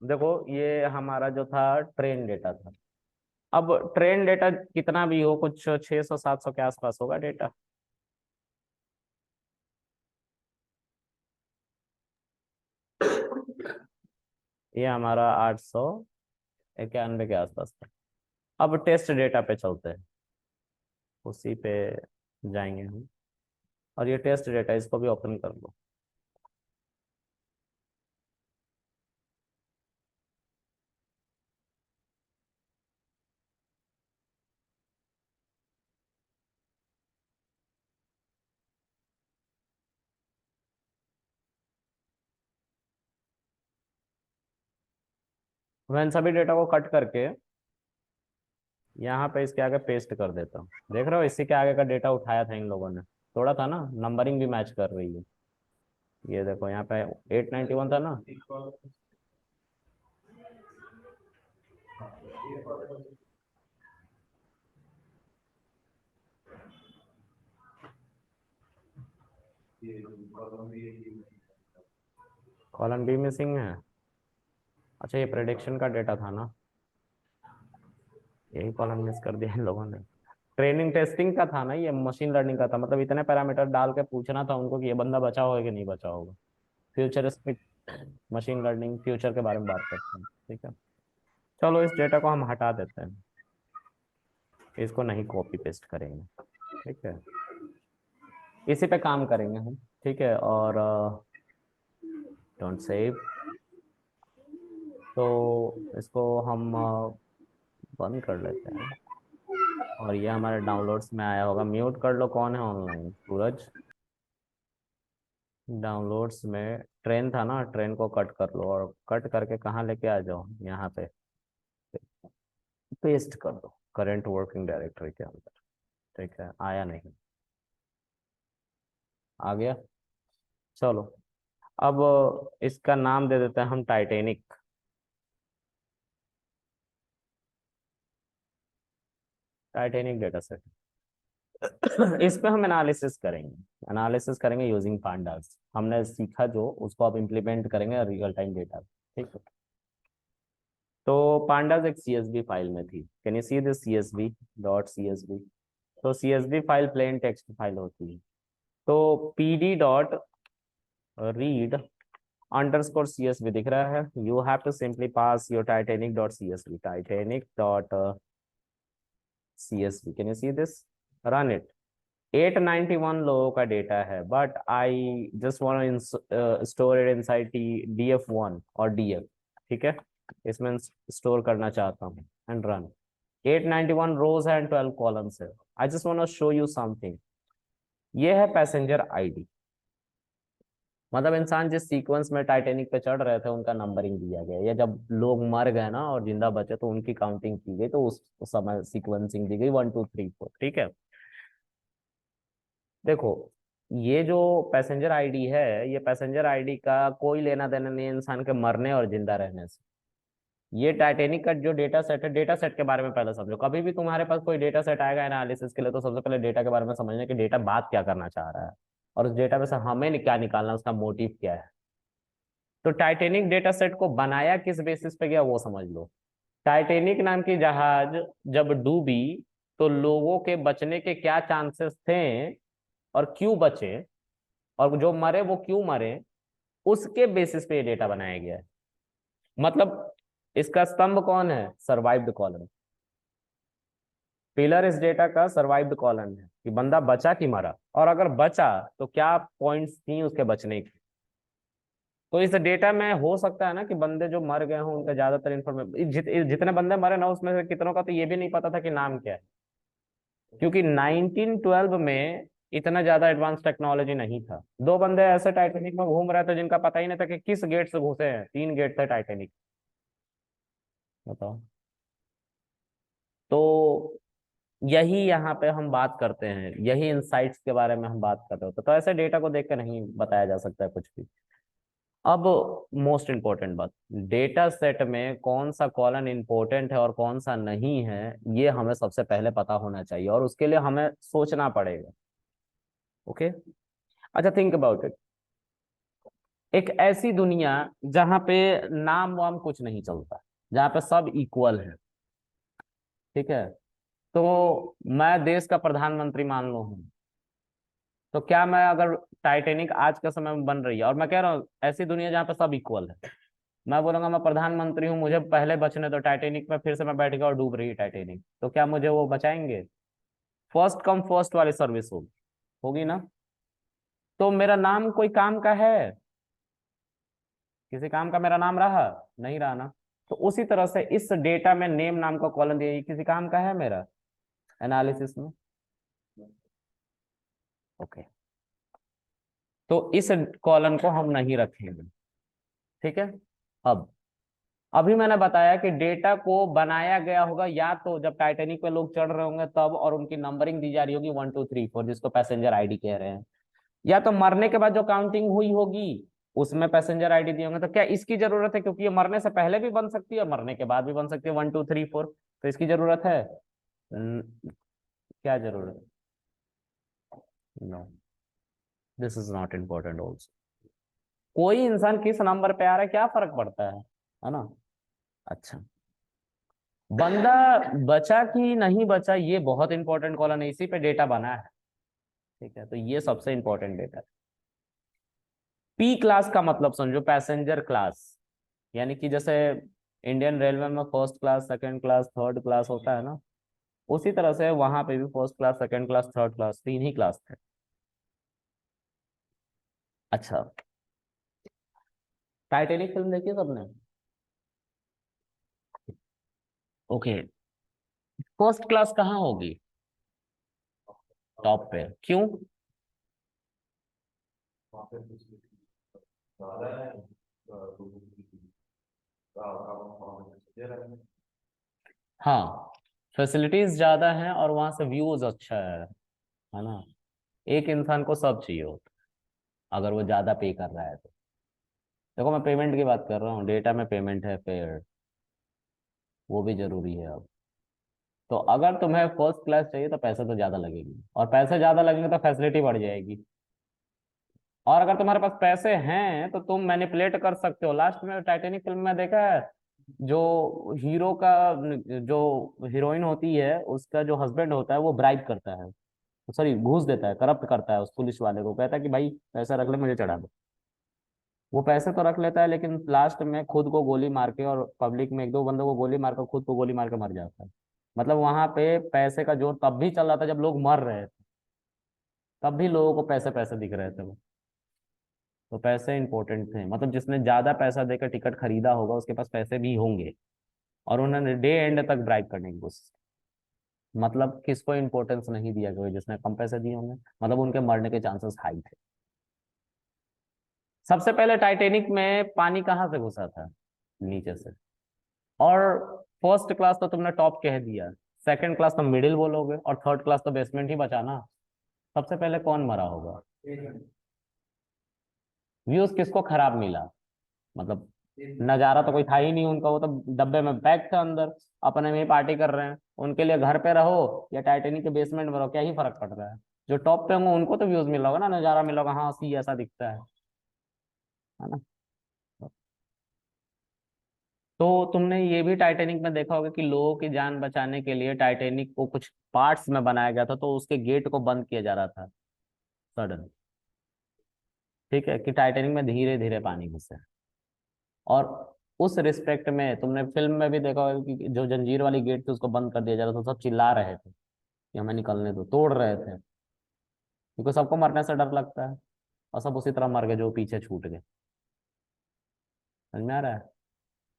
देखो ये हमारा जो था ट्रेन डेटा था। अब ट्रेन डेटा कितना भी हो, कुछ 600 700 के आसपास होगा डेटा। ये हमारा 891 के आसपास था। अब टेस्ट डेटा पे चलते हैं, उसी पे जाएंगे हम। और ये टेस्ट डेटा, इसको भी ओपन कर लो। मैं इन सभी डेटा को कट करके यहाँ पे इसके आगे पेस्ट कर देता हूँ। देख रहे हो, इसी के आगे का डेटा उठाया था इन लोगों ने। थोड़ा था ना, नंबरिंग भी मैच कर रही है। ये देखो यहाँ पे 891 था ना। कॉलम बी मिसिंग है। अच्छा, ये प्रेडिक्शन का डेटा था ना, यही कॉलम मिस कर दिया इन लोगों ने। ट्रेनिंग टेस्टिंग का था ना, ये मशीन लर्निंग का था। मतलब इतने पैरामीटर डाल के पूछना था उनको कि ये बंदा बचा होगा कि नहीं बचा होगा। फ्यूचरिस्टिक मशीन लर्निंग, फ्यूचर के बारे में बात करते हैं। ठीक है, चलो इस डेटा को हम हटा देते हैं, इसको नहीं कॉपी पेस्ट करेंगे। ठीक है, इसी पे काम करेंगे हम। ठीक है, और डोंट सेव। तो इसको हम बंद कर लेते हैं। और ये हमारे डाउनलोड्स में आया होगा। म्यूट कर लो, कौन है ऑनलाइन? सूरज। डाउनलोड्स में ट्रेन था ना, ट्रेन को कट कर लो और कट करके कहाँ लेके आ जाओ, यहाँ पे पेस्ट कर दो करंट वर्किंग डायरेक्टरी के अंदर। ठीक है, आया नहीं? आ गया। चलो, अब इसका नाम दे देते हैं हम टाइटेनिक। Titanic data set. इस पे हम एनालिसिस करेंगे, एनालिसिस करेंगे यूजिंग पांडास। हमने सीखा जो, उसको अब इम्प्लीमेंट करेंगे रियल टाइम डेटा। ठीक है, तो पांडास एक सीएसवी फाइल में थी। Can you see this CSV dot CSV? तो CSV file plain text file होती है। तो PD dot read underscore CSV दिख रहा है। You have to simply pass your Titanic dot CSV, Titanic dot CSV. Can you see this? Run it. 891 लोगों का data है, but I just want store it inside DF1 और DF। ठीक है, इसमें स्टोर करना चाहता हूँ एंड रन। 891 रोज है एंड 12 कॉलम्स है। I just want to show you something. ये है पैसेंजर आईडी। मतलब इंसान जिस सीक्वेंस में टाइटेनिक पे चढ़ रहे थे उनका नंबरिंग दिया गया। या जब लोग मर गए ना और जिंदा बचे तो उनकी काउंटिंग की गई, तो उस समय सीक्वेंसिंग दी गई 1 2 3 4। ठीक है, देखो ये जो पैसेंजर आईडी है, ये पैसेंजर आईडी का कोई लेना देना नहीं है इंसान के मरने और जिंदा रहने से। ये टाइटेनिक का जो डेटा सेट है, डेटा सेट के बारे में पहले समझो। कभी भी तुम्हारे पास कोई डेटा सेट आएगा एनालिसिस के लिए, तो सबसे पहले डेटा के बारे में समझना कि डेटा बात क्या करना चाह रहा है, और उस डेटा में से हमें क्या निकालना है, उसका मोटिव क्या है। तो टाइटेनिक डेटा सेट को बनाया किस बेसिस पे गया वो समझ लो। टाइटेनिक नाम की जहाज जब डूबी, तो लोगों के बचने के क्या चांसेस थे और क्यों बचे, और जो मरे वो क्यों मरे, उसके बेसिस पे ये डेटा बनाया गया है। मतलब इसका स्तंभ कौन है? Survived column. पिलर इस डेटा का सर्वाइव्ड कॉलम है कि बंदा बचा कि मरा, और अगर बचा तो क्या पॉइंट्स थी उसके बचने की। तो इस डेटा में हो सकता है ना कि बंदे जो मर गए हों उनका ज्यादातर इन्फॉर्मेशन, जितने बंदे मरे ना उसमें से कितनों का तो ये भी नहीं पता था कि नाम क्या है। क्योंकि 1912 में इतना ज्यादा एडवांस टेक्नोलॉजी नहीं था। दो बंदे ऐसे टाइटेनिक में घूम रहे थे जिनका पता ही नहीं था कि किस गेट से घुसे हैं। 3 गेट थे टाइटेनिक। बताओ। तो यही यहाँ पे हम बात करते हैं, यही इंसाइट्स के बारे में हम बात कर रहे होते। तो ऐसे डेटा को देख कर नहीं बताया जा सकता है कुछ भी। अब मोस्ट इंपॉर्टेंट बात, डेटा सेट में कौन सा कॉलम इंपॉर्टेंट है और कौन सा नहीं है, ये हमें सबसे पहले पता होना चाहिए, और उसके लिए हमें सोचना पड़ेगा। ओके, अच्छा थिंक अबाउट इट। एक ऐसी दुनिया जहां पे नाम वाम कुछ नहीं चलता, जहां पे सब इक्वल है। ठीक है। तो मैं देश का प्रधानमंत्री मान लो हूँ, तो क्या मैं अगर टाइटेनिक आज के समय में बन रही है और मैं कह रहा हूँ ऐसी दुनिया जहाँ पे सब इक्वल है, मैं बोलूंगा मैं प्रधानमंत्री हूँ, मुझे पहले बचने दो टाइटेनिक में, फिर से मैं बैठ गया और डूब रही है टाइटेनिक, तो क्या मुझे वो बचाएंगे? फर्स्ट कम फर्स्ट वाली सर्विस होगी, होगी ना? तो मेरा नाम कोई काम का है? किसी काम का मेरा नाम रहा? नहीं रहा ना। तो उसी तरह से इस डेटा में नेम नाम का कॉलम दिया, ये किसी काम का है मेरा एनालिसिस में? ओके। तो इस कॉलम को हम नहीं रखेंगे। ठीक है। अब अभी मैंने बताया कि डेटा को बनाया गया होगा या तो जब टाइटेनिक पे लोग चढ़ रहे होंगे तब, और उनकी नंबरिंग दी जा रही होगी 1 2 3 4, जिसको पैसेंजर आईडी कह रहे हैं, या तो मरने के बाद जो काउंटिंग हुई होगी उसमें पैसेंजर आईडी दिए होंगे। तो क्या इसकी जरूरत है? क्योंकि ये मरने से पहले भी बन सकती है और मरने के बाद भी बन सकती है 1 2 3 4, तो इसकी जरूरत है? क्या जरूरत? No, this is not important also. कोई इंसान किस नंबर पे आ रहा है क्या फर्क पड़ता है ना? अच्छा, बंदा बचा कि नहीं बचा ये बहुत इंपॉर्टेंट कॉलम है, इसी पे डेटा बना है। ठीक है, तो ये सबसे इंपॉर्टेंट डेटा है। पी क्लास का मतलब समझो, पैसेंजर क्लास, यानी कि जैसे इंडियन रेलवे में first class second class third class होता है ना, उसी तरह से वहां पे भी first class second class third class तीन ही क्लास थे। अच्छा, टाइटेनिक फिल्म देखी है सबने? ओके। फर्स्ट क्लास कहाँ होगी? टॉप पे, क्यों? हाँ, फैसिलिटीज ज्यादा हैं और वहां से व्यूज अच्छा है ना? एक इंसान को सब चाहिए होता है, अगर वो ज्यादा पे कर रहा है तो। देखो मैं पेमेंट की बात कर रहा हूँ, डेटा में पेमेंट है, पेड, वो भी जरूरी है अब। तो अगर तुम्हें फर्स्ट क्लास चाहिए तो पैसे तो ज्यादा लगेंगे, और पैसे ज्यादा लगेंगे तो फैसिलिटी बढ़ जाएगी। और अगर तुम्हारे पास पैसे हैं तो तुम मैनिपुलेट कर सकते हो। लास्ट में टाइटेनिक फिल्म में देखा है, जो हीरो का, जो हीरोइन होती है उसका जो हस्बैंड होता है वो ब्राइब करता है, सॉरी घूस देता है, करप्ट करता है उस पुलिस वाले को, कहता है कि भाई पैसा रख ले मुझे चढ़ा दो। वो पैसे तो रख लेता है लेकिन लास्ट में खुद को गोली मार के, और पब्लिक में एक दो बंदों को गोली मार कर खुद को गोली मार के मर जाता है। मतलब वहां पे पैसे का जोर तब भी चल रहा था जब लोग मर रहे थे, तब भी लोगों को पैसे पैसे दिख रहे थे वो। तो पैसे इंपॉर्टेंट थे, मतलब जिसने ज्यादा पैसा देकर टिकट खरीदा होगा उसके पास पैसे भी होंगे, और उन्होंने डे एंड तक ड्राइव करने की कोशिश की। मतलब किसको इंपॉर्टेंस नहीं दिया गया? जिसने कम पैसे दिए होंगे, मतलब उनके मरने के चांसेस हाई थे। सबसे पहले टाइटेनिक में पानी कहाँ से घुसा था? नीचे से। और फर्स्ट क्लास तो तुमने टॉप कह दिया, सेकंड क्लास तो मिडिल बोलोगे, और थर्ड क्लास तो बेसमेंट ही बचा ना। सबसे पहले कौन मरा होगा? व्यूज किसको खराब मिला? मतलब नजारा तो कोई था ही नहीं उनका, वो तो डब्बे में पैक था अंदर, अपने में ही पार्टी कर रहे हैं। उनके लिए घर पे रहो या टाइटेनिक के बेसमेंट में रहो, क्या ही फर्क पड़ रहा है? जो टॉप पे होंगे उनको तो व्यूज मिला होगा ना, नजारा मिला होगा, हाँ सी ऐसा दिखता है ना? तो तुमने ये भी टाइटैनिक में देखा होगा कि लोगों की जान बचाने के लिए टाइटैनिक को कुछ पार्ट्स में बनाया गया था, तो उसके गेट को बंद किया जा रहा था सडन। ठीक है, कि टाइटैनिक में धीरे धीरे पानी घुसे। और उस रिस्पेक्ट में तुमने फिल्म में भी देखा होगा कि जो जंजीर वाली गेट थी उसको बंद कर दिया जा रहा था, सब चिल्ला रहे थे कि हमें निकलने दो, तोड़ रहे थे, क्योंकि सबको मरने से डर लगता है। और सब उसी तरह मर गए जो पीछे छूट गए। समझ में आ रहा है?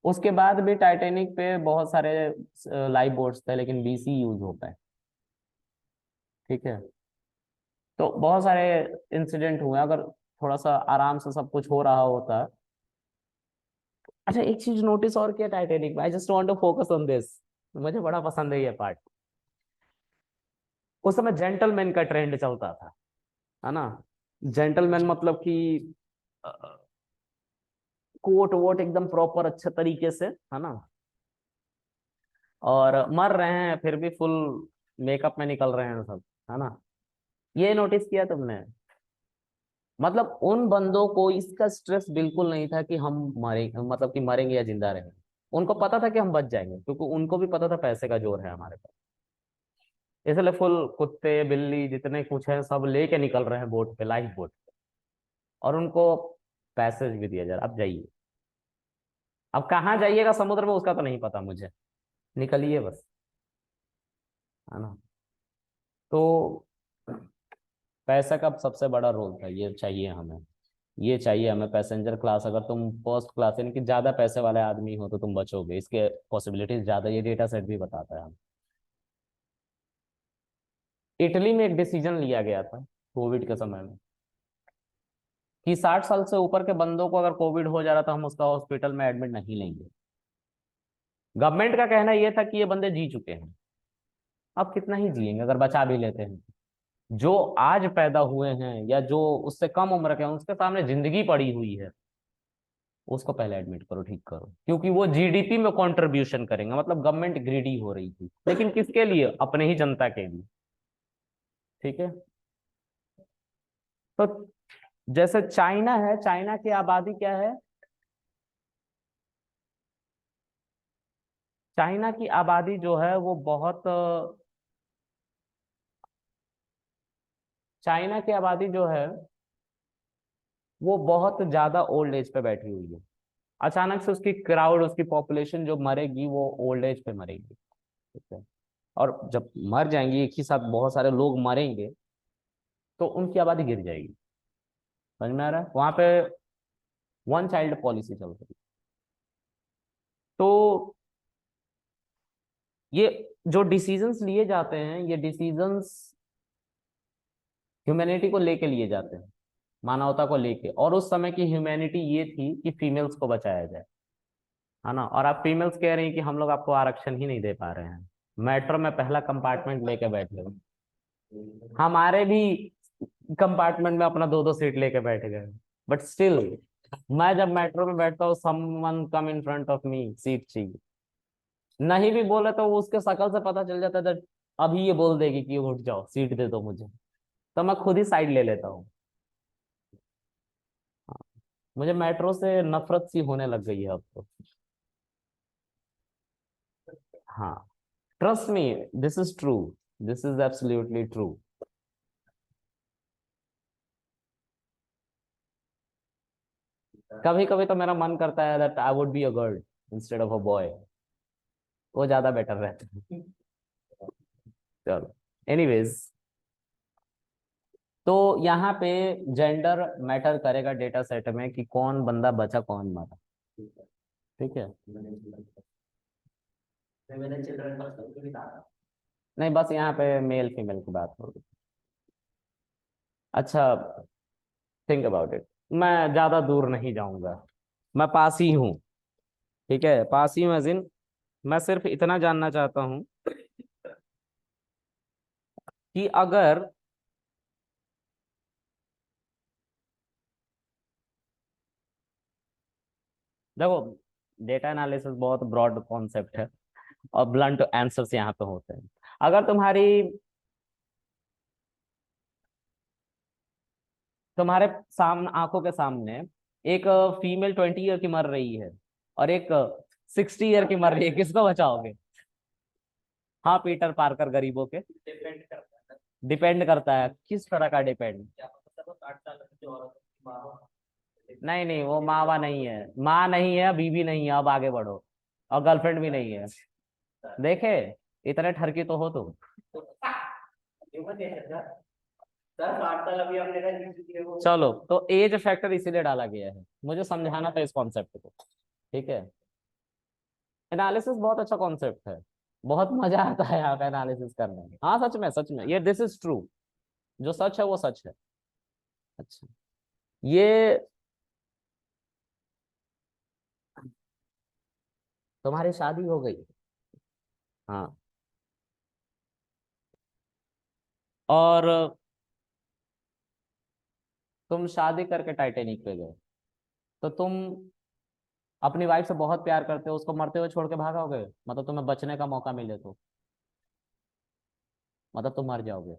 उसके बाद भी टाइटैनिक पे बहुत सारे लाइफ बोट्स थे लेकिन बीसी यूज होता है। ठीक है। तो बहुत सारे इंसिडेंट हुए, अगर थोड़ा सा आराम से सब कुछ हो रहा होता। अच्छा, एक चीज नोटिस और किया टाइटैनिक में, I just want to focus on this, मुझे बड़ा पसंद है ये पार्ट। उस समय जेंटलमैन का ट्रेंड चलता था, है ना? जेंटलमैन मतलब कि कोट वोट एकदम प्रॉपर अच्छे तरीके से, है ना? और मर रहे हैं फिर भी फुल मेकअप में निकल रहे हैं सब, है ना? ये नोटिस किया तुमने? मतलब उन बंदों को इसका स्ट्रेस बिल्कुल नहीं था कि हम मरे, मतलब कि मरेंगे या जिंदा रहेंगे। उनको पता था कि हम बच जाएंगे, क्योंकि उनको भी पता था पैसे का जोर है हमारे पास। इसलिए फुल कुत्ते बिल्ली जितने कुछ है सब लेके निकल रहे हैं बोट पे, लाइफ बोट पे। और उनको पैसेज भी दिया जा रहा, अब जाइए। अब कहाँ जाइएगा समुद्र में उसका तो नहीं पता मुझे, निकलिए बस, है ना। तो पैसा का सबसे बड़ा रोल था, ये चाहिए हमें, ये चाहिए हमें पैसेंजर क्लास। अगर तुम फर्स्ट क्लास यानी कि ज्यादा पैसे वाले आदमी हो तो तुम बचोगे, इसके पॉसिबिलिटीज ज्यादा, ये डेटा सेट भी बताता है हमें। इटली में एक डिसीजन लिया गया था कोविड के समय में कि 60 साल से ऊपर के बंदों को अगर कोविड हो जा रहा था हम उसका हॉस्पिटल में एडमिट नहीं लेंगे। गवर्नमेंट का कहना यह था कि ये बंदे जी चुके हैं, अब कितना ही जिएंगे अगर बचा भी लेते हैं। जो आज पैदा हुए हैं या जो उससे कम उम्र के हैं उसके सामने जिंदगी पड़ी हुई है, उसको पहले एडमिट करो, ठीक करो, क्योंकि वो जीडीपी में कंट्रीब्यूशन करेंगे। मतलब गवर्नमेंट ग्रीडी हो रही थी, लेकिन किसके लिए? अपने ही जनता के लिए। ठीक है। तो जैसे चाइना है, चाइना की आबादी क्या है? चाइना की आबादी जो है वो बहुत, चाइना की आबादी जो है वो बहुत ज्यादा ओल्ड एज पे बैठी हुई है। अचानक से उसकी क्राउड, उसकी पॉपुलेशन जो मरेगी वो ओल्ड एज पे मरेगी। ठीक है। और जब मर जाएंगी एक ही साथ बहुत सारे लोग मरेंगे, तो उनकी आबादी गिर जाएगी। समझ में आ रहा है? वहां पे वन चाइल्ड पॉलिसी चल रही है। तो ये जो डिसीजंस लिए जाते हैं, ये डिसीजंस ह्यूमैनिटी को लेके लिए जाते हैं, मानवता को लेके। और उस समय की ह्यूमैनिटी ये थी कि फीमेल्स को बचाया जाए, है ना। और आप फीमेल्स कह रही हैं कि हम लोग आपको आरक्षण ही नहीं दे पा रहे हैं, मेट्रो में पहला कंपार्टमेंट लेके बैठे हो। हमारे भी कंपार्टमेंट में अपना दो दो सीट लेके बैठ गए, बट स्टिल मैं जब मेट्रो में बैठता हूँ someone come in front of me, seat चाहिए। नहीं भी बोले तो वो उसके शकल से पता चल जाता है that अभी ये बोल देगी कि उठ जाओ सीट दे दो मुझे, तो मैं खुद ही साइड ले लेता हूँ। हाँ, मुझे मेट्रो से नफरत सी होने लग गई है अब तो। हाँ, trust me, this is true, this is absolutely true. कभी कभी तो मेरा मन करता है that I would be a girl instead of a boy, वो ज्यादा बेटर रहता है। चलो, एनीवेज, तो यहाँ पे जेंडर मैटर करेगा डेटा सेट में कि कौन बंदा बचा कौन मरा। ठीक है। नहीं, बस यहाँ पे मेल फीमेल की बात होगी। अच्छा, थिंक अबाउट इट। मैं ज्यादा दूर नहीं जाऊंगा, मैं पास ही हूँ। ठीक है, पास ही हूँ as in, मैं सिर्फ इतना जानना चाहता हूँ कि अगर, देखो, डेटा एनालिसिस बहुत ब्रॉड कॉन्सेप्ट है और ब्लंट आंसर्स यहाँ पे होते हैं। अगर तुम्हारे सामने, आंखों के सामने एक फीमेल 20 ईयर की मर रही है और एक 60 ईयर की मर रही है, किसको बचाओगे? हाँ, पीटर पार्कर गरीबों के। डिपेंड करता है किस तरह का डिपेंड। नहीं नहीं, वो मावा नहीं है, माँ नहीं है, बीवी नहीं है, अब आगे बढ़ो। और गर्लफ्रेंड भी नहीं है। देखे, इतने ठरकी तो हो तुम। चलो, तो एज फैक्टर इसीलिए डाला गया है, मुझे समझाना था इस कॉन्सेप्ट को। ठीक है। एनालिसिस बहुत अच्छा कॉन्सेप्ट है, बहुत मजा आता है यहाँ पे एनालिसिस करने में। हाँ, सच में सच में, ये दिस इज ट्रू, जो सच है वो सच है। अच्छा, ये तुम्हारी शादी हो गई? हाँ। और तुम शादी करके टाइटेनिक पे गए, तो तुम अपनी वाइफ से बहुत प्यार करते हो, उसको मरते हुए छोड़ के भागोगे? मतलब तुम्हें बचने का मौका मिले तो, मतलब तुम मर जाओगे?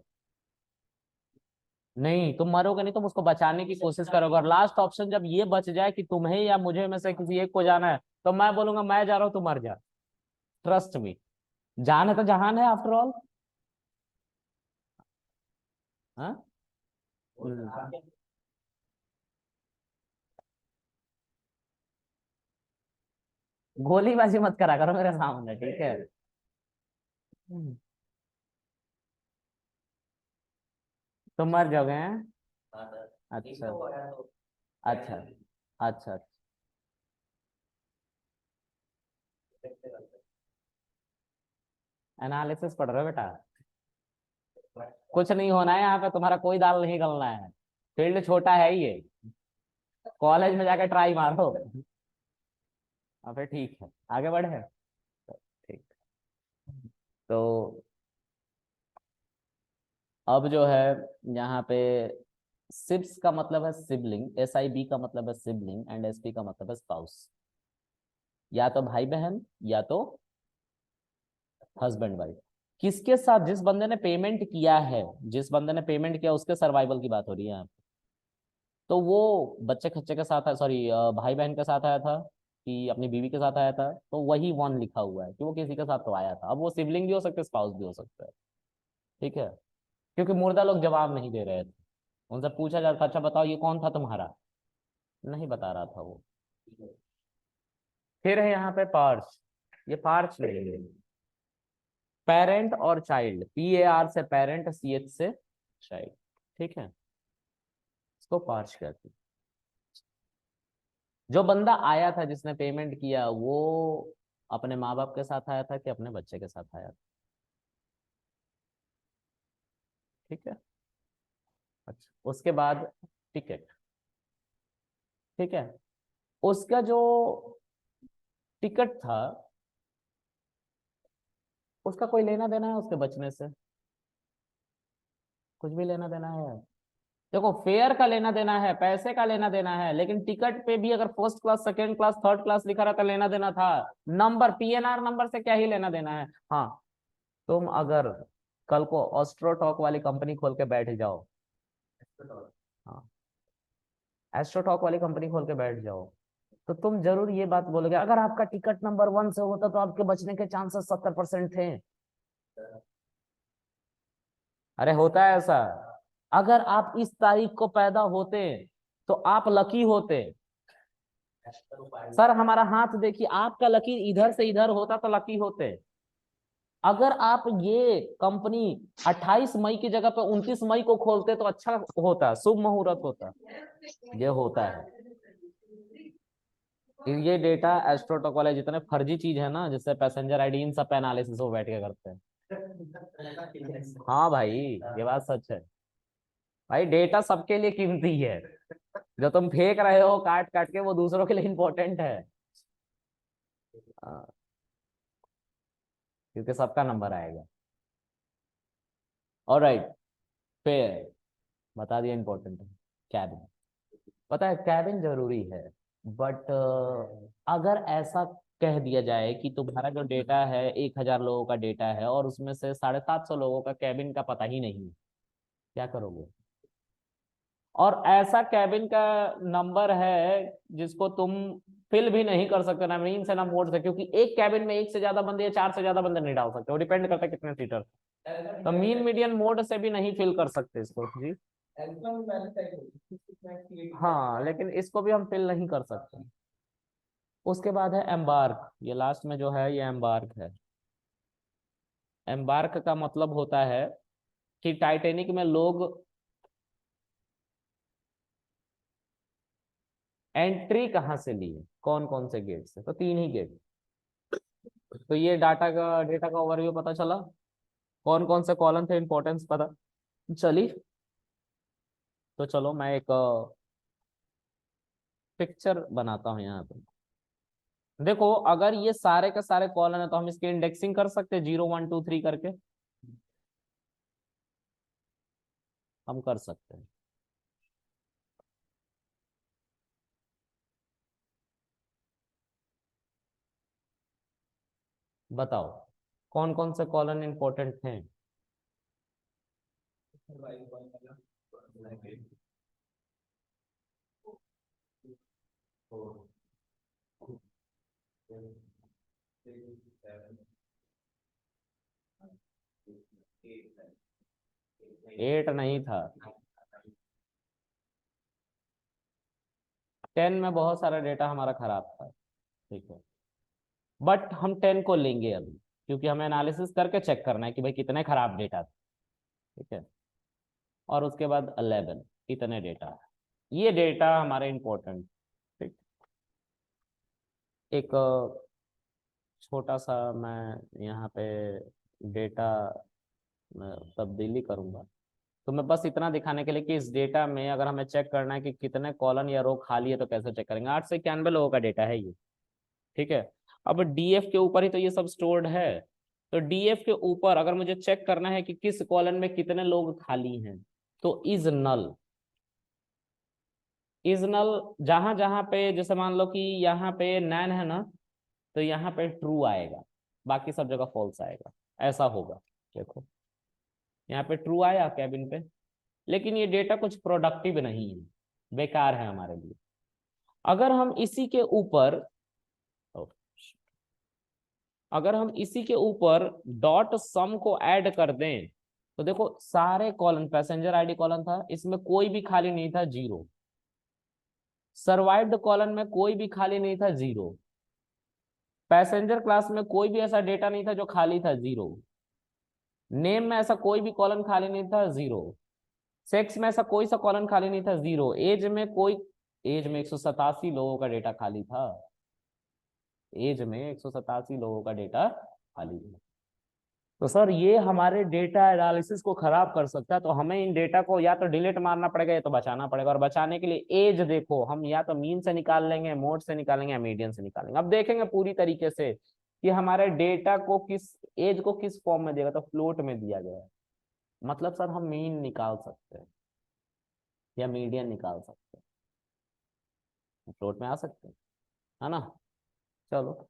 नहीं, तुम मरोगे नहीं, तुम उसको बचाने की कोशिश करोगे, और लास्ट ऑप्शन जब ये बच जाए कि तुम्हें या मुझे में से किसी एक को जाना है, तो मैं बोलूंगा मैं जा रहा हूँ, तू मर जा। ट्रस्ट मी, जान है तो जहान है आफ्टर ऑल। हाँ। गोलीबाजी मत करा करो मेरे सामने, ठीक है। तुम मर जाओगे हैं? अच्छा अच्छा अच्छा। एनालिसिस पढ़ रहे हो बेटा? कुछ नहीं होना है यहाँ पे, तुम्हारा कोई दाल नहीं गलना है। फील्ड छोटा है ही ये, कॉलेज में जाकर ट्राई मारो। अब फिर ठीक है, आगे बढ़े। ठीक। तो अब जो है यहाँ पे, सिब्स का मतलब है सिबलिंग, SIB का मतलब है सिबलिंग, एंड SP का मतलब है स्पाउस। या तो भाई बहन, या तो हस्बैंड वाइफ। किसके साथ, जिस बंदे ने पेमेंट किया है, जिस बंदे ने पेमेंट किया उसके सर्वाइवल की बात हो रही है यहाँ पे। तो वो बच्चे खच्चे के साथ, सॉरी, भाई बहन के साथ आया था कि अपनी बीवी के साथ आया था, तो वही वन लिखा हुआ है कि वो किसी के साथ तो आया था। अब वो सिबलिंग भी हो सकते, स्पाउस भी हो सकता है। ठीक है, क्योंकि मुर्दा लोग जवाब नहीं दे रहे थे। उनसे पूछा जाता, अच्छा बताओ ये कौन था तुम्हारा, नहीं बता रहा था वो। फिर है यहाँ पे पार्च। ये पार्च नहीं है, पेरेंट और चाइल्ड, PAR से पेरेंट, CH से चाइल्ड। ठीक है, इसको पार्च कहते हैं। जो बंदा आया था, जिसने पेमेंट किया, वो अपने माँ बाप के साथ आया था कि अपने बच्चे के साथ आया था? ठीक है। अच्छा, उसके बाद टिकट। ठीक है, उसका जो टिकट था, उसका कोई लेना देना है उसके बचने से? कुछ भी लेना देना है? देखो, फेयर का लेना देना है, पैसे का लेना देना है, लेकिन टिकट पे भी अगर first class, second class, third class लिखा रहता, लेना देना था। नंबर, PNR नंबर से क्या ही लेना देना है। हाँ, तुम अगर कल को ऑस्ट्रोटॉक वाली कंपनी खोल के बैठ जाओ, हाँ, एस्ट्रोटॉक वाली कंपनी खोल के बैठ जाओ, तो तुम जरूर ये बात बोलोगे, अगर आपका टिकट नंबर 1 से होता तो आपके बचने के चांसेस 70% थे। अरे होता है ऐसा। अगर आप इस तारीख को पैदा होते तो आप लकी होते। सर हमारा हाथ देखिए, आपका लकीर इधर से इधर होता तो लकी होते। अगर आप ये कंपनी 28 मई की जगह पे 29 मई को खोलते तो अच्छा होता, शुभ मुहूर्त होता। ये होता है। ये डेटा एस्ट्रोटॉक वाले जितने फर्जी चीज है ना, जैसे पैसेंजर आईडी, इन सब पे एनालिसिस वो बैठ के करते हैं। हाँ भाई, ये बात सच है। भाई डेटा सबके लिए कीमती है, जो तुम फेंक रहे हो काट काट के, वो दूसरों के लिए इंपॉर्टेंट है। हाँ, क्योंकि सबका नंबर आएगा। ऑलराइट, फिर बता दिया इंपॉर्टेंट है। कैबिन, पता है कैबिन जरूरी है, बट अगर ऐसा कह दिया जाए कि तुम्हारा जो डेटा है 1,000 लोगों का डेटा है, और उसमें से 750 लोगों का कैबिन का पता ही नहीं है, क्या करोगे? और ऐसा कैबिन का नंबर है जिसको तुम फिल भी नहीं कर सकते, ना मीन से ना मोड से, क्योंकि एक कैबिन में एक से ज्यादा बंदे या चार से ज्यादा बंदे नहीं डाल सकते, वो डिपेंड करता है कितने सीटर। तो मीन मीडियन मोड से भी नहीं फिल कर सकते इसको जी। हाँ, लेकिन इसको भी हम फिल नहीं कर सकते। उसके बाद है एम्बार्क, ये लास्ट में जो है ये एम्बार्क है। एम्बार्क का मतलब होता है कि टाइटेनिक में लोग एंट्री कहाँ से लिए, कौन कौन से गेट से, तो 3 ही गेट। तो ये डेटा का ओवरव्यू पता चला, कौन कौन से कॉलम थे, इंपॉर्टेंस पता चली। तो चलो मैं एक पिक्चर बनाता हूँ यहाँ पे। देखो, अगर ये सारे के सारे कॉलम है तो हम इसकी इंडेक्सिंग कर सकते हैं 0 1 2 3 करके, हम कर सकते हैं। बताओ कौन कौन से कॉलम इंपॉर्टेंट हैं। एट नहीं था, 10 में बहुत सारा डेटा हमारा खराब था। ठीक है, बट हम 10 को लेंगे अभी, क्योंकि हमें एनालिसिस करके चेक करना है कि भाई कितने खराब डेटा थे। ठीक है, और उसके बाद 11 इतने डेटा, ये डेटा हमारे इंपॉर्टेंट। ठीक, एक छोटा सा मैं यहाँ पे डेटा तब्दीली करूंगा, तो मैं बस इतना दिखाने के लिए कि इस डेटा में अगर हमें चेक करना है कि कितने कॉलन या रो खाली है तो कैसे चेक करेंगे। 891 लोगों का डेटा है ये। ठीक है, अब डीएफ के ऊपर ही तो ये सब स्टोर्ड है, तो डीएफ के ऊपर अगर मुझे चेक करना है कि किस कॉलन में कितने लोग खाली हैं, तो इज नल, इज नल जहां जहां पे, जैसे मान लो कि यहाँ पे नैन है ना, तो यहाँ पे ट्रू आएगा, बाकी सब जगह फॉल्स आएगा, ऐसा होगा। देखो यहाँ पे ट्रू आया कैबिन पे, लेकिन ये डेटा कुछ प्रोडक्टिव नहीं है, बेकार है हमारे लिए। अगर हम इसी के ऊपर अगर हम इसी के ऊपर डॉट सम को ऐड कर दें, तो देखो सारे कॉलम, पैसेंजर आईडी कॉलम था, इसमें कोई भी खाली नहीं था, जीरो। सर्वाइव्ड कॉलम में कोई भी खाली नहीं था, जीरो। पैसेंजर क्लास में कोई भी ऐसा डेटा नहीं था जो खाली था, जीरो। नेम में ऐसा कोई भी कॉलम खाली नहीं था, जीरो। सेक्स में ऐसा कोई सा कॉलम खाली नहीं था, जीरो। एज में कोई, एज में 187 लोगों का डेटा खाली था, एज में 187 लोगों का डेटा खाली है। तो सर ये हमारे डेटा एनालिसिस को खराब कर सकता है, तो हमें इन डेटा को या तो डिलीट मारना पड़ेगा या तो बचाना पड़ेगा। और बचाने के लिए एज देखो, हम या तो मीन से निकाल लेंगे, मोड से निकालेंगे, या मीडियन से निकालेंगे। अब देखेंगे पूरी तरीके से कि हमारे डेटा को किस एज को किस फॉर्म में देगा, तो फ्लोट में दिया गया है। मतलब सर हम मीन निकाल सकते हैं या मीडियन निकाल सकते हैं, फ्लोट में आ सकते हैं, है ना। चलो,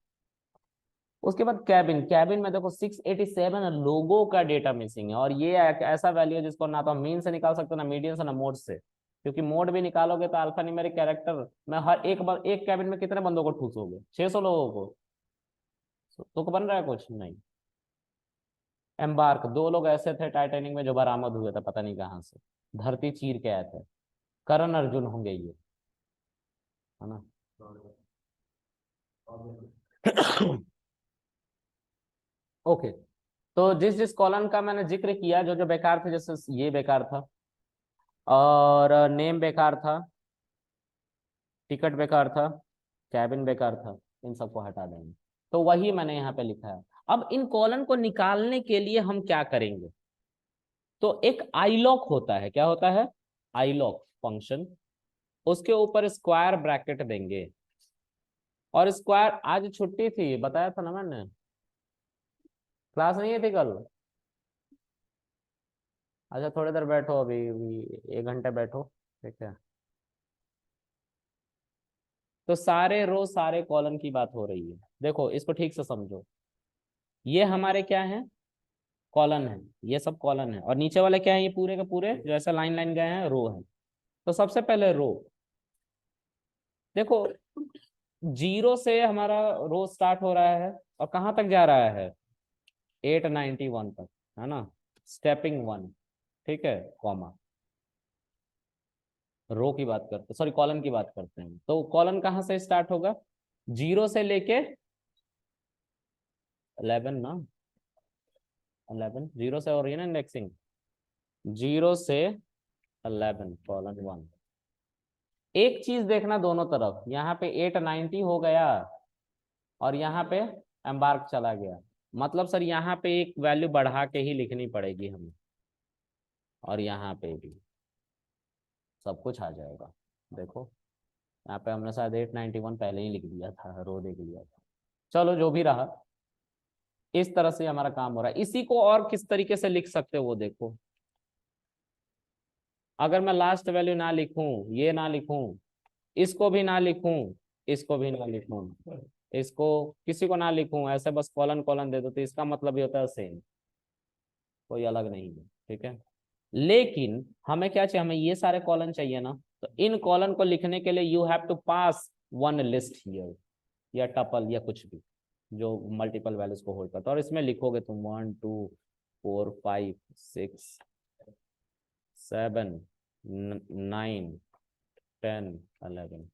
उसके बाद कैबिन, कैबिन में देखो 687 लोगों का डेटा मिसिंग है, और ये एक ऐसा वैल्यू है जिसको ना तो हम मीन से निकाल सकते हो, ना मीडियन से, ना मोड से। क्योंकि मोड भी निकालोगे तो अल्फा न्यूमेरिक कैरेक्टर में हर एक कैबिन में कितने बंदों को ठूसोगे, 600 लोगों को, तो बन रहा है कुछ नहीं। एम्बार्क, दो लोग ऐसे थे टाइटैनिक में जो बरामद हुए थे पता नहीं कहाँ से, धरती चीर के आए थे। करण अर्जुन होंगे ये, है ना। ओके, तो जिस जिस कॉलम का मैंने जिक्र किया, जो जो बेकार थे, जैसे ये बेकार था, और नेम बेकार था, टिकट बेकार था, कैबिन बेकार था, इन सबको हटा देंगे। तो वही मैंने यहाँ पे लिखा है। अब इन कॉलम को निकालने के लिए हम क्या करेंगे, तो एक आईलॉक होता है, क्या होता है, आईलॉक फंक्शन, उसके ऊपर स्क्वायर ब्रैकेट देंगे। और स्क्वायर, आज छुट्टी थी बताया था ना मैंने, क्लास नहीं है थी कल। अच्छा थोड़ी देर बैठो, अभी 1 घंटे बैठो। ठीक है, तो सारे रो सारे कॉलम की बात हो रही है। देखो इसको ठीक से समझो, ये हमारे क्या है, कॉलन है, ये सब कॉलन है, और नीचे वाले क्या है, ये पूरे के पूरे जो ऐसा लाइन लाइन गए हैं, रो है। तो सबसे पहले रो, देखो जीरो से हमारा रो स्टार्ट हो रहा है और कहाँ तक जा रहा है, 891 तक, है ना, स्टेपिंग वन। ठीक है, कॉमा, रो की बात करते, सॉरी कॉलन की बात करते हैं, तो कॉलन कहाँ से स्टार्ट होगा, जीरो से लेके 11 ना, 11 जीरो से हो रही है ना इंडेक्सिंग, जीरो से 11 कॉलन वन। एक चीज देखना दोनों तरफ, यहाँ पे 890 हो गया और यहाँ पे एम्बार्क चला गया, मतलब सर यहाँ पे एक वैल्यू बढ़ा के ही लिखनी पड़ेगी हमें, और यहाँ पे भी सब कुछ आ जाएगा। देखो यहाँ पे हमने शायद 891 पहले ही लिख दिया था, रो देख लिया था। चलो जो भी रहा, इस तरह से हमारा काम हो रहा है। इसी को और किस तरीके से लिख सकते हो वो देखो, अगर मैं लास्ट वैल्यू ना लिखूं, ये ना लिखूं, इसको भी ना लिखूं, इसको भी ना लिखूं, इसको किसी को ना लिखूं, ऐसे बस कॉलन कॉलन दे दो, तो इसका मतलब ये होता है सेम, कोई अलग नहीं है। ठीक है, लेकिन हमें क्या चाहिए, हमें ये सारे कॉलम चाहिए ना, तो इन कॉलम को लिखने के लिए you have to pass one list here, या टपल या कुछ भी जो मल्टीपल वैल्यूज को होल्ड करता है। और इसमें लिखोगे तुम 1 2 4 5 6 7 9 10 11।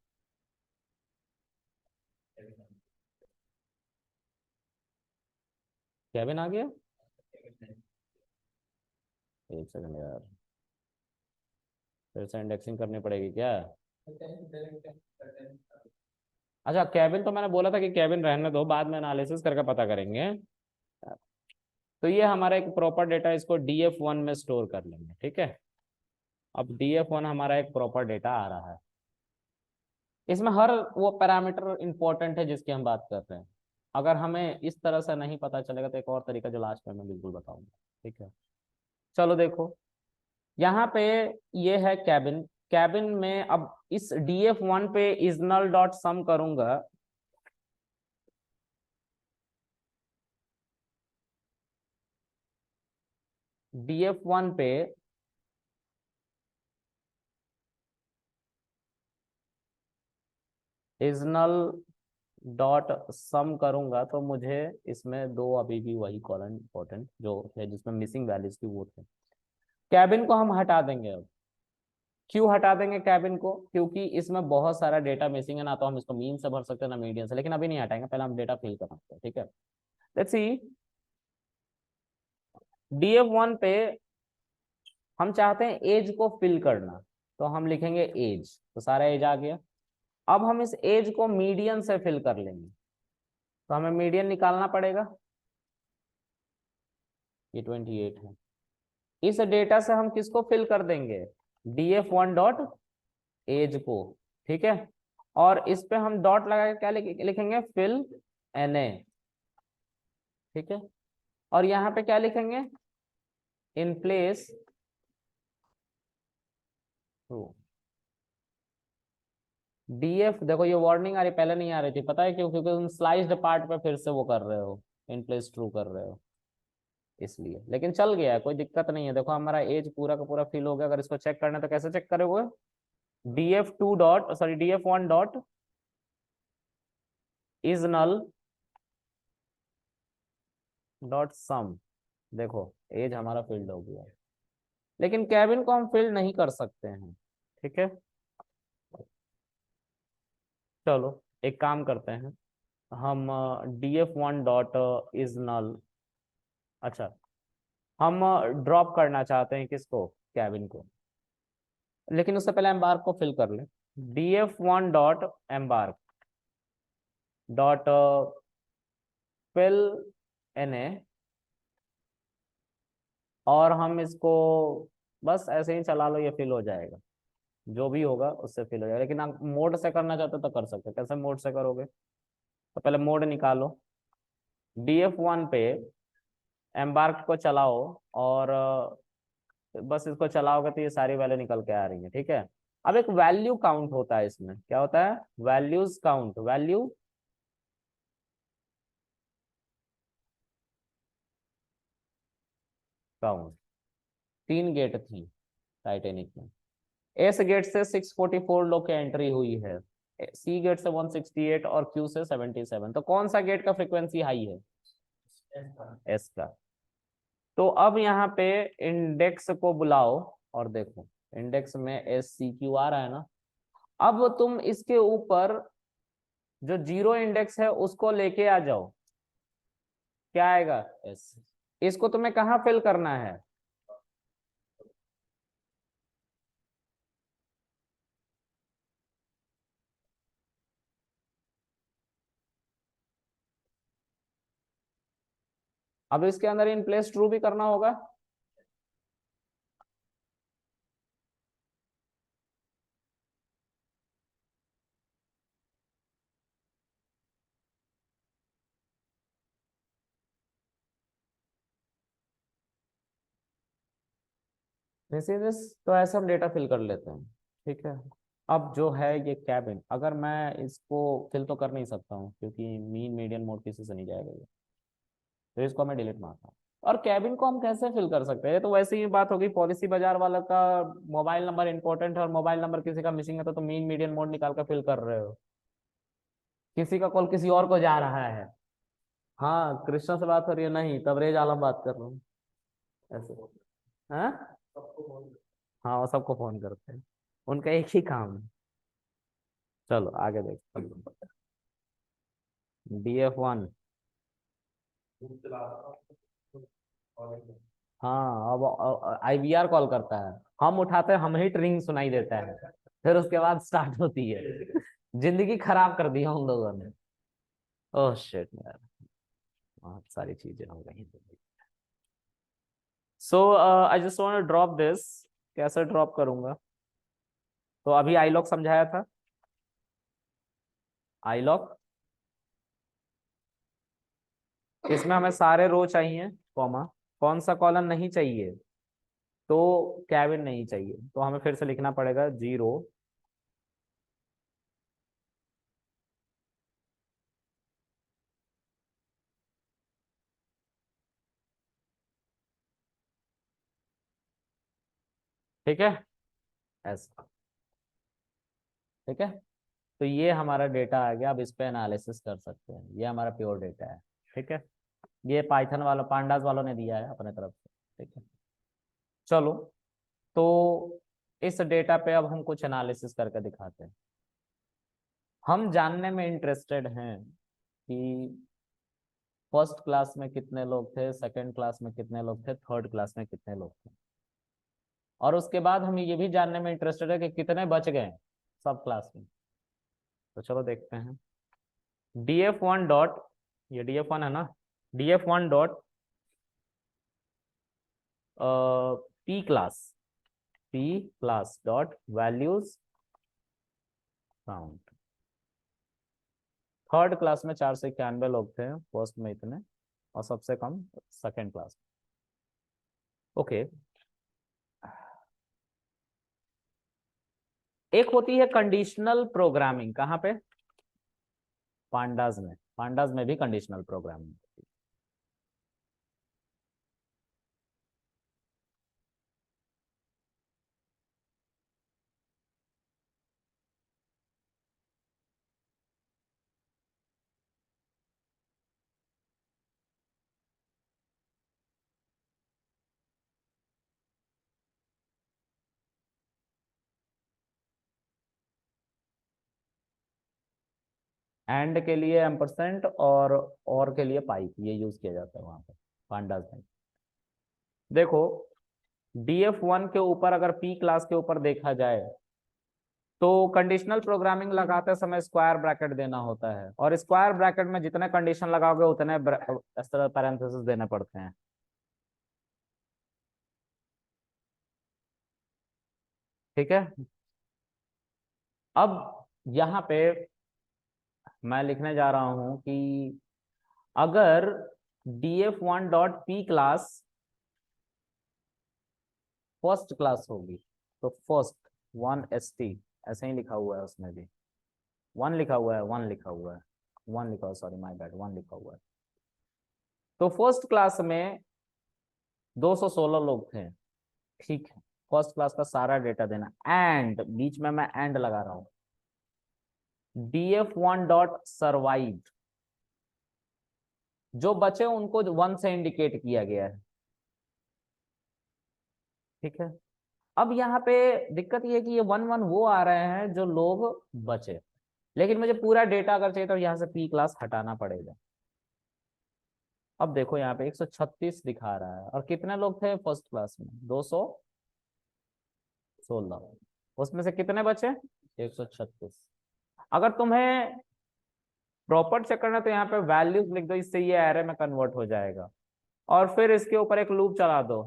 केविन आ गया? एक सेकंड यार, फिर से इंडेक्सिंग करनी पड़ेगी क्या? अच्छा, केविन तो मैंने बोला था कि केविन रहने दो, बाद में एनालिसिस करके पता करेंगे। तो ये हमारा एक प्रॉपर डेटा, इसको df1 में स्टोर कर लेंगे, ठीक है। अब df1 हमारा एक प्रॉपर डेटा आ रहा है, इसमें हर वो पैरामीटर इंपॉर्टेंट है जिसकी हम बात कर रहे हैं। अगर हमें इस तरह से नहीं पता चलेगा तो एक और तरीका जो लास्ट में मैं बिल्कुल बताऊंगा, ठीक है। चलो देखो, यहाँ पे ये है कैबिन। कैबिन में अब इस df1 पे इजनल डॉट सम करूंगा, df1 पे इजनल डॉट सम करूंगा, तो मुझे इसमें दो अभी भी वही कॉलम इंपॉर्टेंट जो है जिसमें मिसिंग वैल्यूज की वो थे। कैबिन को हम हटा देंगे अब। क्यों हटा देंगे कैबिन को? क्योंकि इसमें बहुत सारा डेटा मिसिंग है, ना तो हम इसको मीन से भर सकते हैं ना मीडियन से, लेकिन अभी नहीं हटाएंगे, पहले हम डेटा फिल करना है, ठीक है। लेट्स सी, df1 पे हम चाहते हैं एज को फिल करना, तो हम लिखेंगे एज, तो सारा एज आ गया। अब हम इस एज को मीडियन से फिल कर लेंगे, तो हमें मीडियन निकालना पड़ेगा, ये 28 है। इस डेटा से हम किसको फिल कर देंगे? df1 डॉट एज को, ठीक है। और इस पे हम डॉट लगा के क्या लिखेंगे? फिल na, ठीक है। और यहाँ पे क्या लिखेंगे? इन प्लेस टू df, देखो ये वार्निंग आ रही, पहले नहीं आ रही थी, पता है क्यों? क्योंकि तुम स्लाइस्ड पार्ट पे फिर से वो कर रहे हो, इन प्लेस ट्रू कर रहे हो, इसलिए। लेकिन चल गया है, कोई दिक्कत नहीं है। देखो हमारा एज पूरा का पूरा फिल हो गया। अगर इसको चेक करना है तो कैसे चेक करोगे? df2 dot sorry df1 dot is null dot sum, देखो एज हमारा फिल्ड हो गया। लेकिन कैबिन को हम फिल्ड नहीं कर सकते हैं, ठीक है। चलो एक काम करते हैं, हम df1 डॉट इज नल, अच्छा, हम ड्रॉप करना चाहते हैं किसको? कैबिन को। लेकिन उससे पहले एम्बार्क को फिल कर लें। df1 dot embark dot fill na, और हम इसको बस ऐसे ही चला लो, ये फिल हो जाएगा, जो भी होगा उससे फिल हो जाएगा। लेकिन आप मोड से करना चाहते हो तो कर सकते हो। कैसे मोड से करोगे? तो पहले मोड निकालो, df1 पे एम्बार्क को चलाओ, और बस इसको चलाओगे तो ये सारी वैल्यू निकल के आ रही है, ठीक है। अब एक वैल्यू काउंट होता है इसमें, क्या होता है? Values count, value count. 3 gate थी टाइटेनिक में। एस गेट से 644 लोग की एंट्री हुई है, सी गेट से 168 और क्यू से 77। तो कौन सा गेट का फ्रीक्वेंसी हाई है? एस का। तो अब यहाँ पे इंडेक्स को बुलाओ, और देखो इंडेक्स में एस सी क्यू आ रहा है ना। अब तुम इसके ऊपर जो जीरो इंडेक्स है उसको लेके आ जाओ, क्या आएगा? एस। इसको तुम्हें कहाँ फिल करना है? अब इसके अंदर इन प्लेस ट्रू भी करना होगा। दिस इज दिस, तो ऐसे हम डेटा फिल कर लेते हैं, ठीक है। अब जो है ये कैबिन, अगर मैं इसको फिल तो कर नहीं सकता हूँ क्योंकि मीन मीडियन मोड किसी से नहीं जाएगा ये, तो इसको मैं डिलीट मारता हूँ। और कैबिन को हम कैसे फिल कर सकते हैं? ये तो वैसे ही बात होगी, पॉलिसी बाजार वाला का मोबाइल नंबर इंपॉर्टेंट है और मोबाइल नंबर किसी का मिसिंग है तो तुम मीन मीडियन मोड निकाल कर फिल कर रहे हो। किसी का कॉल किसी और को जा रहा है, हाँ कृष्णा से बात हो रही है, नहीं तबरेज आलम बात कर रहा हूँ, ऐसे। हाँ हाँ, वो सबको फोन करते हैं, उनका एक ही काम है। चलो आगे देखते हैं। DF1। हाँ, अब IVR कॉल करता है, हम उठाते हैं, हम ही ट्रिंग सुनाई देता है, फिर उसके बाद स्टार्ट होती है। जिंदगी खराब कर दी है उन लोगों ने। ओह शिट यार, बहुत सारी चीजें हो गई। So I just want to drop this. कैसे ड्रॉप करूंगा? तो अभी आईलॉक समझाया था, आईलॉक इसमें हमें सारे रो चाहिए, कॉमा कौन सा कॉलम नहीं चाहिए? तो कैबिन नहीं चाहिए, तो हमें फिर से लिखना पड़ेगा 0। ठीक है, ऐसा। ठीक है, तो ये हमारा डेटा आ गया, अब इस पे एनालिसिस कर सकते हैं, ये हमारा प्योर डेटा है। ठीक है, ये पाइथन वाला पांडास वालों ने दिया है अपने तरफ से। ठीक है, चलो, तो इस डेटा पे अब हम कुछ एनालिसिस करके दिखाते हैं। हम जानने में इंटरेस्टेड हैं कि फर्स्ट क्लास में कितने लोग थे, सेकंड क्लास में कितने लोग थे, थर्ड क्लास में कितने लोग थे, और उसके बाद हम ये भी जानने में इंटरेस्टेड है कि कितने बच गए सब क्लास में। तो चलो देखते हैं। DF1 डॉट, ये DF1 है ना, DF1 dot P class, P class dot values count. Third class में 491 लोग थे, फर्स्ट में इतने, और सबसे कम सेकंड क्लास। ओके, एक होती है कंडीशनल प्रोग्रामिंग, कहाँ पे? पांडास में, पांडास में भी कंडीशनल प्रोग्रामिंग। एंड के लिए एम्परसेंट और के लिए पाइप, ये यूज किया जाता है वहां पे पांडास में। देखो, DF1 के ऊपर अगर पी क्लास के ऊपर देखा जाए तो कंडीशनल प्रोग्रामिंग लगाते समय स्क्वायर ब्रैकेट देना होता है, और स्क्वायर ब्रैकेट में जितने कंडीशन लगाओगे उतने इस तरह पैरेंथेसिस देने पड़ते हैं। ठीक है, अब यहाँ पे मैं लिखने जा रहा हूं कि अगर DF1 dot P class first class होगी, तो फर्स्ट 1ST, ऐसे ही लिखा हुआ है उसमें भी, 1 लिखा हुआ है, 1 लिखा हुआ है, 1 लिखा हुआ, सॉरी माय बैड, 1 लिखा हुआ है। तो फर्स्ट क्लास में 216 लोग थे। ठीक है, फर्स्ट क्लास का सारा डेटा देना, एंड बीच में मैं एंड लगा रहा हूं, DF1 डॉट सर्वाइव, जो बचे उनको 1 से इंडिकेट किया गया है। ठीक है, अब यहाँ पे दिक्कत ये है कि ये 1 1 वो आ रहे हैं जो लोग बचे, लेकिन मुझे पूरा डेटा अगर चाहिए तो यहाँ से पी क्लास हटाना पड़ेगा। अब देखो यहाँ पे 136 दिखा रहा है, और कितने लोग थे फर्स्ट क्लास में? 216, उसमें से कितने बचे? 136। अगर तुम्हें प्रॉपर चेक करना है तो यहाँ पे वैल्यूज लिख दो, इससे ये एरे में कन्वर्ट हो जाएगा, और फिर इसके ऊपर एक लूप चला दो,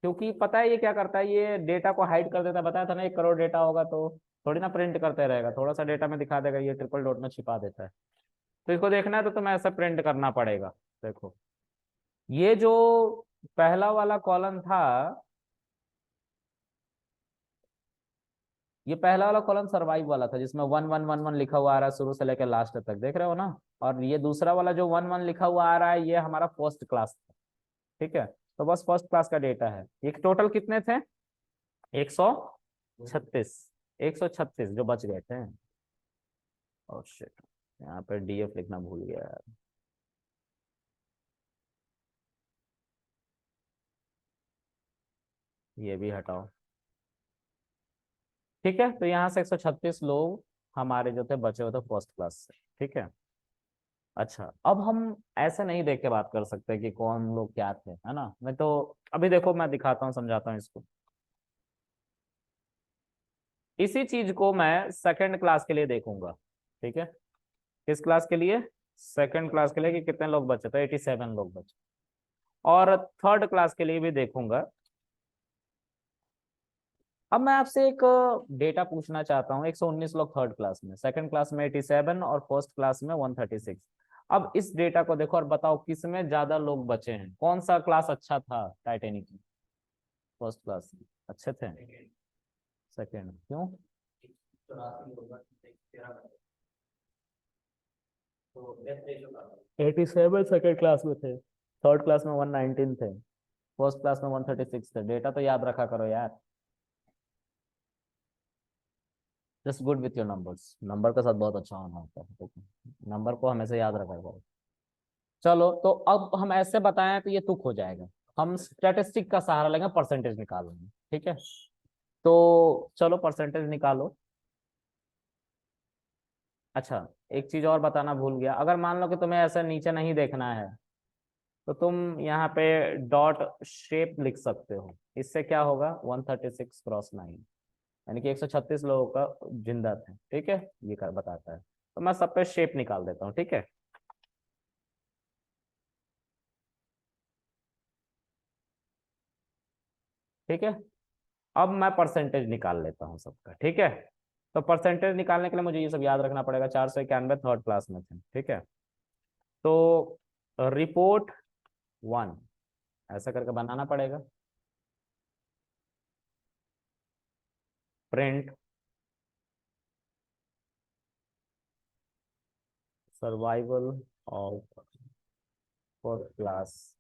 क्योंकि पता है ये क्या करता है, ये डेटा को हाइड कर देता है। बताया था ना, 1 करोड़ डेटा होगा तो थोड़ी ना प्रिंट करते रहेगा, थोड़ा सा डेटा में दिखा देगा, ये ट्रिपल डॉट में छिपा देता है। तो इसको देखना है तो तुम्हें ऐसा प्रिंट करना पड़ेगा। देखो, ये जो पहला वाला कॉलम था, ये पहला वाला कॉलम सर्वाइव वाला था, जिसमें 1 1 1 1 लिखा हुआ आ रहा है शुरू से लेकर लास्ट तक, देख रहे हो ना? और ये दूसरा वाला जो 1 1 लिखा हुआ आ रहा है, ये हमारा फर्स्ट क्लास था। ठीक है, तो बस फर्स्ट क्लास का डेटा है। ये टोटल कितने थे? 136। 136 जो बच गए थे। और शिट, यहाँ पे डीएफ लिखना भूल गया यार। ये भी हटाओ। ठीक है, तो यहाँ से 136 लोग हमारे जो थे बचे हुए थे फर्स्ट क्लास से। ठीक है। अच्छा, अब हम ऐसे नहीं देख के बात कर सकते कि कौन लोग क्या थे, है ना। मैं तो अभी देखो, मैं दिखाता हूँ, समझाता हूँ इसको। इसी चीज को मैं सेकंड क्लास के लिए देखूंगा। ठीक है, किस क्लास के लिए? सेकंड क्लास के लिए, कि कितने लोग बचे थे? 87 लोग बचे। और थर्ड क्लास के लिए भी देखूंगा। अब मैं आपसे एक डेटा पूछना चाहता हूँ। 119 लोग थर्ड क्लास में, सेकंड क्लास में 87 और फर्स्ट क्लास में 136। अब इस डेटा को देखो और बताओ किसमें ज्यादा लोग बचे हैं। कौन सा क्लास अच्छा था टाइटेनिक में? फर्स्ट क्लास अच्छे थे। सेकंड क्यों? 87 सेकंड क्लास में थे, थर्ड क्लास में 119 थे, फर्स्ट क्लास में 136 थे। डेटा तो याद रखा करो यार। Just good with your numbers, number के साथ बहुत अच्छा होना होता है। नंबर को हमेशा याद रखा करो। चलो, तो अब हम ऐसे बताएं तो ये तुक हो जाएगा। हम स्टैटिस्टिक का सहारा लेंगे, परसेंटेज निकालेंगे। ठीक है, तो चलो परसेंटेज निकालो। अच्छा, एक चीज और बताना भूल गया। अगर मान लो कि तुम्हें ऐसा नीचे नहीं देखना है, तो तुम यहाँ पे डॉट शेप लिख सकते हो। इससे क्या होगा? 136 क्रॉस 9, यानी कि 136 लोगों का जिंदा थे। ठीक है, ये कर बताता है। तो मैं सब पे शेप निकाल देता हूँ। ठीक है, ठीक है। अब मैं परसेंटेज निकाल लेता हूँ सबका। ठीक है, तो परसेंटेज निकालने के लिए मुझे ये सब याद रखना पड़ेगा। 491 थर्ड क्लास में थे। ठीक है, तो रिपोर्ट 1 ऐसा करके बनाना पड़ेगा। Print survival of fourth class.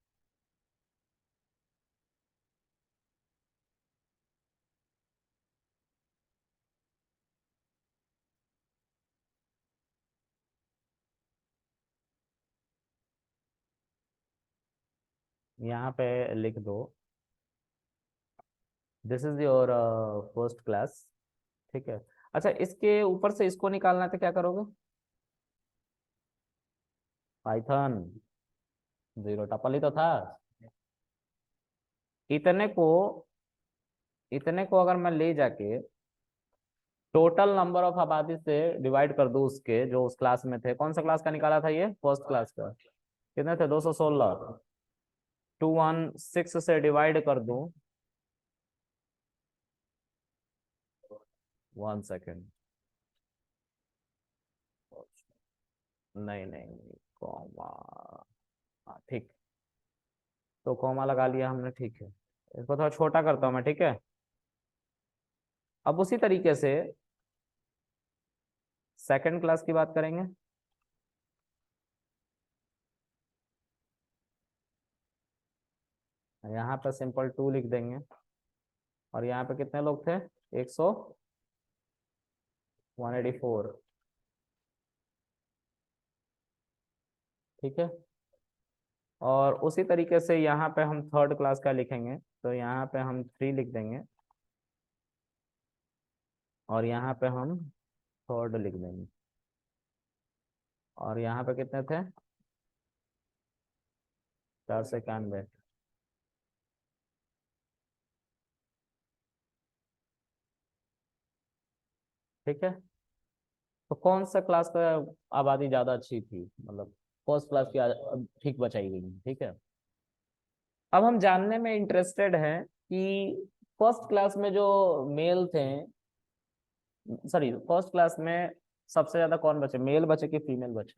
यहाँ पे लिख दो, this is your first class. ठीक है। अच्छा, इसके ऊपर से इसको निकालना है तो क्या करोगे? पाइथन। जीरो टपल ही तो था। इतने को इतने को अगर मैं ले जाके टोटल नंबर ऑफ आबादी से डिवाइड कर दूं, उसके जो उस क्लास में थे। कौन सा क्लास का निकाला था ये? फर्स्ट क्लास का। कितने थे? 216। 216 से डिवाइड कर दूं। 1 सेकेंड। नहीं नहीं, कॉमा। हाँ ठीक, तो कॉमा लगा लिया हमने। ठीक है, इसको थोड़ा छोटा करता हूँ मैं। ठीक है, अब उसी तरीके से सेकंड क्लास की बात करेंगे। यहाँ पे सिंपल 2 लिख देंगे। और यहाँ पे कितने लोग थे? 184। ठीक है, और उसी तरीके से यहाँ पे हम थर्ड क्लास का लिखेंगे। तो यहाँ पे हम 3 लिख देंगे। और यहाँ पे हम थर्ड लिख देंगे। और यहाँ पे कितने थे? 491। ठीक है, तो कौन सा क्लास का आबादी ज्यादा अच्छी थी, मतलब फर्स्ट क्लास की ठीक बचाई गई है। ठीक है, अब हम जानने में इंटरेस्टेड हैं कि फर्स्ट क्लास में जो मेल थे, सॉरी फर्स्ट क्लास में सबसे ज्यादा कौन बचे, मेल बचे कि फीमेल बचे?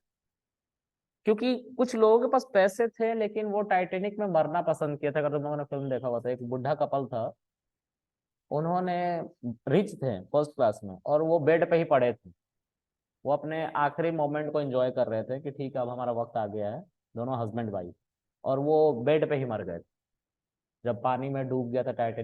क्योंकि कुछ लोगों के पास पैसे थे लेकिन वो टाइटेनिक में मरना पसंद किया था। अगर तुम लोगों ने फिल्म देखा हुआ था, एक बुढ़ा कपल था। उन्होंने रिच थे फर्स्ट क्लास में, और वो बेड पे ही पड़े थे। वो अपने आखिरी मोमेंट को एंजॉय कर रहे थे कि ठीक है अब हमारा वक्त आ गया है। दोनों हस्बैंड वाइफ, और वो बेड पे ही मर गए थे। जब पानी में डूब गया था टाइटेनिक।